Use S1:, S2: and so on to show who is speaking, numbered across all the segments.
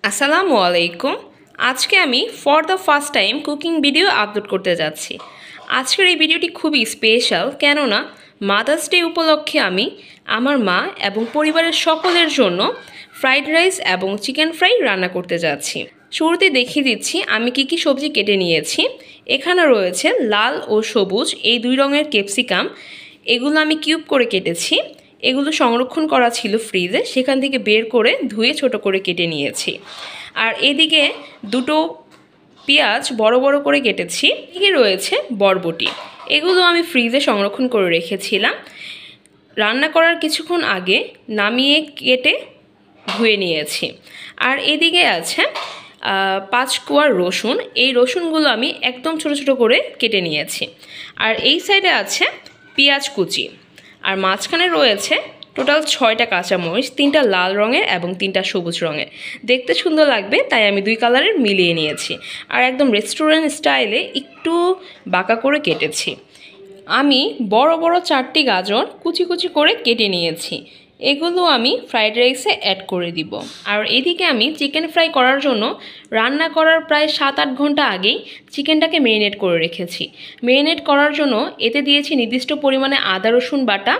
S1: আসসালামু আলাইকুম। আজকে আমি for the first time cooking video upload করতে যাচ্ছি। আজকের এই ভিডিওটি খুবই স্পেশাল, কেননা মাদার্স ডে উপলক্ষে আমি আমার মা এবং পরিবারের সকলের জন্য ফ্রাইড রাইস এবং চিকেন ফ্রাই রান্না করতে যাচ্ছি। শুরুতে দেখিয়ে দিচ্ছি আমি কি সবজি কেটে নিয়েছি। এখানে রয়েছে লাল ও সবুজ এই দুই রঙের ক্যাপসিকাম, এগুলো আমি কিউব করে কেটেছি। এগুলো সংরক্ষণ করা ছিল ফ্রিজে, সেখান থেকে বের করে ধুয়ে ছোট করে কেটে নিয়েছি। আর এদিকে দুটো পেঁয়াজ বড় বড় করে কেটেছি। এদিকে রয়েছে বরবটি, এগুলো আমি ফ্রিজে সংরক্ষণ করে রেখেছিলাম। রান্না করার কিছুক্ষণ আগে নামিয়ে কেটে ধুয়ে নিয়েছি। আর এদিকে আছে 5 কোয়া রসুন, এই রসুনগুলো আমি একদম ছোট ছোট করে কেটে নিয়েছি। আর এই সাইডে আছে পেঁয়াজ কুচি, আর মাঝখানে রয়েছে টোটাল 6টা কাঁচামরিচ, 3টা লাল রঙের এবং 3টা সবুজ রঙের। দেখতে সুন্দর লাগবে তাই আমি 2 কালারের মিলিয়ে নিয়েছি। আর একদম রেস্টুরেন্ট স্টাইলে একটু বাঁকা করে কেটেছি। আমি বড় বড় 4টি গাজর কুচি কুচি করে কেটে নিয়েছি, এগুলো আমি ফ্রাইড রাইসে অ্যাড করে দিব। আর এদিকে আমি চিকেন ফ্রাই করার জন্য রান্না করার প্রায় 7-8 ঘন্টা আগেই চিকেনটাকে ম্যারিনেট করে রেখেছি। ম্যারিনেট করার জন্য এতে দিয়েছি নির্দিষ্ট পরিমাণে আদা রসুন বাটা,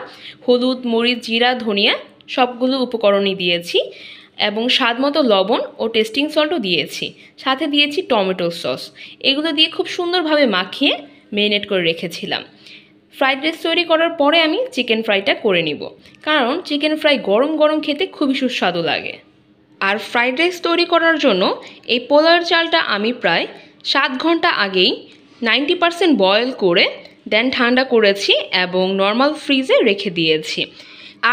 S1: হলুদ, মরিচ, জিরা, ধনিয়া সবগুলো উপকরণই দিয়েছি এবং স্বাদমতো লবণ ও টেস্টিং সল্টও দিয়েছি। সাথে দিয়েছি টমেটো সস। এগুলো দিয়ে খুব সুন্দরভাবে মাখিয়ে ম্যারিনেট করে রেখেছিলাম। ফ্রাইড রাইস তৈরি করার পরে আমি চিকেন ফ্রাইটা করে নিব, কারণ চিকেন ফ্রাই গরম গরম খেতে খুবই সুস্বাদু লাগে। আর ফ্রাইড রাইস তৈরি করার জন্য এই পোলার চালটা আমি প্রায় 7 ঘন্টা আগেই 90% বয়েল করে দেন ঠান্ডা করেছি এবং নর্মাল ফ্রিজে রেখে দিয়েছি।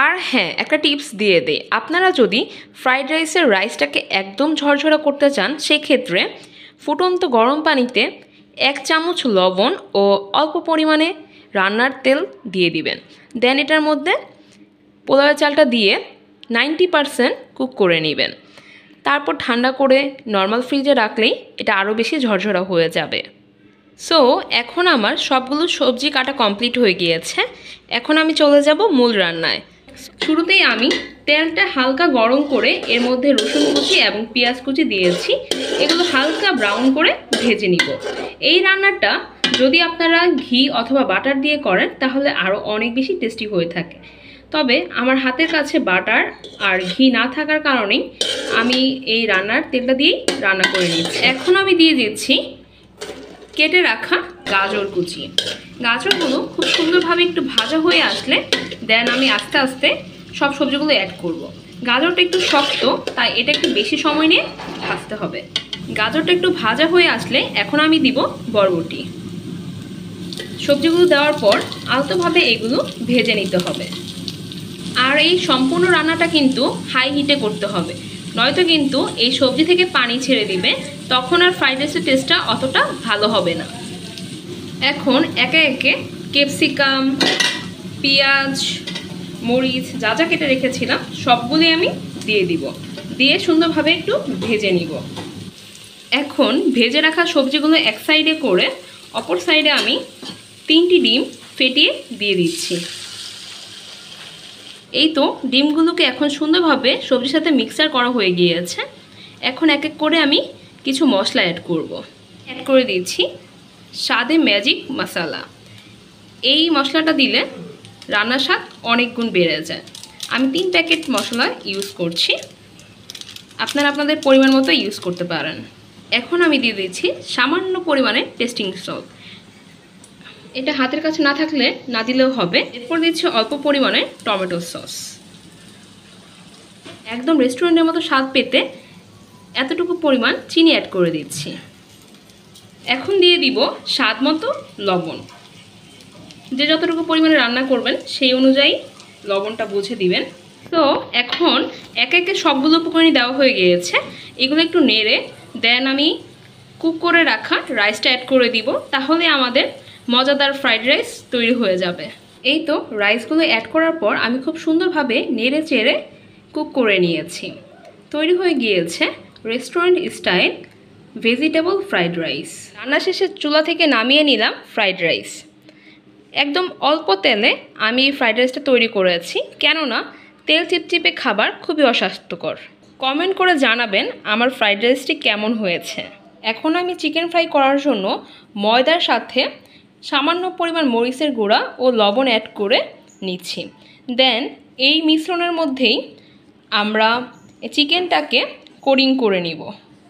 S1: আর হ্যাঁ, একটা টিপস দিয়ে দেই, আপনারা যদি ফ্রাইড রাইসের রাইসটাকে একদম ঝরঝরা করতে চান, সেক্ষেত্রে ফুটন্ত গরম পানিতে 1 চামচ লবণ ও অল্প পরিমাণে রান্নার তেল দিয়ে দিবেন। দেন এটার মধ্যে পোলাও চালটা দিয়ে 90% কুক করে নেবেন। তারপর ঠান্ডা করে নর্মাল ফ্রিজে রাখলেই এটা আরও বেশি ঝরঝরা হয়ে যাবে। সো এখন আমার সবগুলো সবজি কাটা কমপ্লিট হয়ে গিয়েছে। এখন আমি চলে যাব মূল রান্নায়। শুরুতেই আমি তেলটা হালকা গরম করে এর মধ্যে রসুন কুচি এবং পেঁয়াজ কুচি দিয়েছি। এগুলো হালকা ব্রাউন করে ভেজে নিব। এই রান্নাটা যদি আপনারা ঘি অথবা বাটার দিয়ে করেন তাহলে আরও অনেক বেশি টেস্টি হয়ে থাকে। তবে আমার হাতের কাছে বাটার আর ঘি না থাকার কারণেই আমি এই রান্নার তেলটা দিয়েই রান্না করে নিচ্ছি। এখন আমি দিয়ে দিচ্ছি কেটে রাখা গাজর কুচি। গাজরগুলো খুব সুন্দরভাবে একটু ভাজা হয়ে আসলে দেন আমি আস্তে আস্তে সব সবজিগুলো অ্যাড করব। গাজরটা একটু শক্ত, তাই এটা একটু বেশি সময় নিয়ে ভাজতে হবে। গাজরটা একটু ভাজা হয়ে আসলে এখন আমি দিব বরবটি। সবজিগুলো দেওয়ার পর আলতোভাবে এগুলো ভেজে নিতে হবে। আর এই সম্পূর্ণ রান্নাটা কিন্তু হাই হিটে করতে হবে, নয়তো কিন্তু এই সবজি থেকে পানি ছেড়ে দিবে, তখন আর ফ্রাইড রাইসের টেস্টটা অতটা ভালো হবে না। এখন একে একে ক্যাপসিকাম, পেঁয়াজ, মরিচ যা যা কেটে রেখেছিলাম সবগুলি আমি দিয়ে দিব। দিয়ে সুন্দরভাবে একটু ভেজে নিব। এখন ভেজে রাখা সবজিগুলো এক সাইডে করে অপর সাইডে আমি 3টি ডিম ফেটিয়ে দিয়ে দিচ্ছি। এই তো ডিমগুলোকে এখন সুন্দরভাবে সবজির সাথে মিক্সার করা হয়ে গিয়েছে। এখন এক এক করে আমি কিছু মশলা অ্যাড করব। অ্যাড করে দিচ্ছি স্বাদে ম্যাজিক মশলা। এই মশলাটা দিলে রান্নার স্বাদ অনেক গুণ বেড়ে যায়। আমি 3 প্যাকেট মশলা ইউজ করছি, আপনারা আপনাদের পরিমাণ মতো ইউজ করতে পারেন। এখন আমি দিয়ে দিচ্ছি সামান্য পরিমাণে টেস্টিং সল্ট। এটা হাতের কাছে না থাকলে না দিলেও হবে। এরপর দিচ্ছি অল্প পরিমাণে টমেটো সস। একদম রেস্টুরেন্টের মতো স্বাদ পেতে এতটুকু পরিমাণ চিনি অ্যাড করে দিচ্ছি। এখন দিয়ে দিব স্বাদ মতো লবণ। যে যতটুকু পরিমাণে রান্না করবেন সেই অনুযায়ী লবণটা বুঝে দিবেন। তো এখন একে একে সবগুলো উপকরণই দেওয়া হয়ে গিয়েছে। এগুলো একটু নেড়ে দেন আমি কুক করে রাখা রাইসটা অ্যাড করে দিব, তাহলে আমাদের মজাদার ফ্রাইড রাইস তৈরি হয়ে যাবে। এই তো রাইসগুলো অ্যাড করার পর আমি খুব সুন্দরভাবে নেড়ে চেড়ে কুক করে নিয়েছি। তৈরি হয়ে গিয়েছে restaurant style vegetable fried rice. রান্না শেষে চুলা থেকে নামিয়ে নিলাম ফ্রাইড রাইস। একদম অল্প তেলে আমি এই ফ্রাইড রাইসটা তৈরি করেছি, কেননা তেল চিপচিপে খাবার খুবই অস্বাস্থ্যকর। কমেন্ট করে জানাবেন আমার ফ্রাইড রাইসটি কেমন হয়েছে। এখন আমি চিকেন ফ্রাই করার জন্য ময়দার সাথে সামান্য পরিমাণ মরিচের গুঁড়া ও লবণ অ্যাড করে নিচ্ছি। দেন এই মিশ্রণের মধ্যেই আমরা চিকেনটাকে কোটিং করে নিব।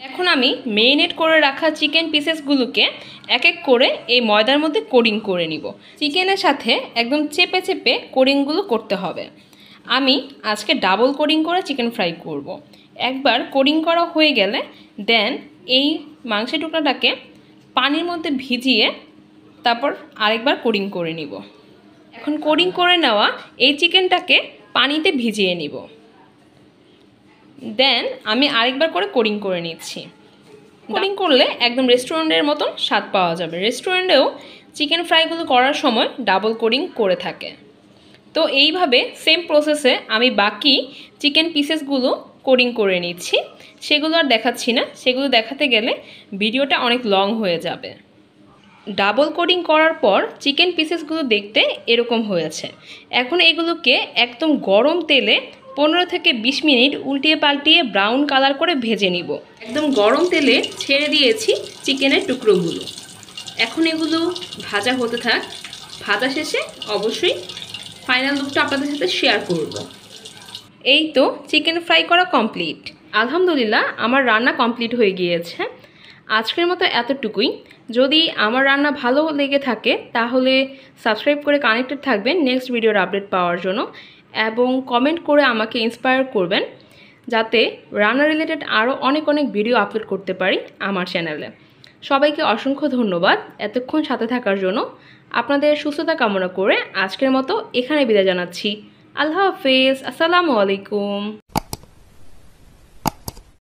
S1: এখন আমি মেরিনেট করে রাখা চিকেন পিসেসগুলোকে এক এক করে এই ময়দার মধ্যে কোটিং করে নিব। চিকেনের সাথে একদম চেপে চেপে কোটিংগুলো করতে হবে। আমি আজকে ডাবল কোটিং করে চিকেন ফ্রাই করব। একবার কোটিং করা হয়ে গেলে দেন এই মাংসের টুকরাটাকে পানির মধ্যে ভিজিয়ে তারপর আরেকবার কোটিং করে নিব। এখন কোটিং করে নেওয়া এই চিকেনটাকে পানিতে ভিজিয়ে নিব। দেন আমি আরেকবার করে কোটিং করে নিচ্ছি। কোটিং করলে একদম রেস্টুরেন্টের মতন স্বাদ পাওয়া যাবে। রেস্টুরেন্টেও চিকেন ফ্রাইগুলো করার সময় ডাবল কোটিং করে থাকে। তো এইভাবে সেম প্রসেসে আমি বাকি চিকেন পিসেসগুলো কোটিং করে নিচ্ছি। সেগুলো আর দেখাচ্ছি না, সেগুলো দেখাতে গেলে ভিডিওটা অনেক লং হয়ে যাবে। ডাবল কোটিং করার পর চিকেন পিসেসগুলো দেখতে এরকম হয়েছে। এখন এগুলোকে একদম গরম তেলে 15 থেকে 20 মিনিট উল্টিয়ে পাল্টিয়ে ব্রাউন কালার করে ভেজে নিব। একদম গরম তেলে ছেড়ে দিয়েছি চিকেনের টুকরোগুলো। এখন এগুলো ভাজা হতে থাক। ভাজা শেষে অবশ্যই ফাইনাল লুকটা আপনাদের সাথে শেয়ার করব। এই তো চিকেন ফ্রাই করা কমপ্লিট। আলহামদুলিল্লাহ আমার রান্না কমপ্লিট হয়ে গিয়েছে। আজকের মতো এতটুকুই। যদি আমার রান্না ভালো লেগে থাকে তাহলে সাবস্ক্রাইব করে কানেক্টেড থাকবেন নেক্সট ভিডিওর আপডেট পাওয়ার জন্য, এবং কমেন্ট করে আমাকে ইন্সপায়ার করবেন যাতে রান্না রিলেটেড আরও অনেক ভিডিও আপলোড করতে পারি আমার চ্যানেলে। সবাইকে অসংখ্য ধন্যবাদ এতক্ষণ সাথে থাকার জন্য। আপনাদের সুস্থতা কামনা করে আজকের মতো এখানে বিদায় জানাচ্ছি। আল্লাহ হাফেজ। আসসালামু আলাইকুম।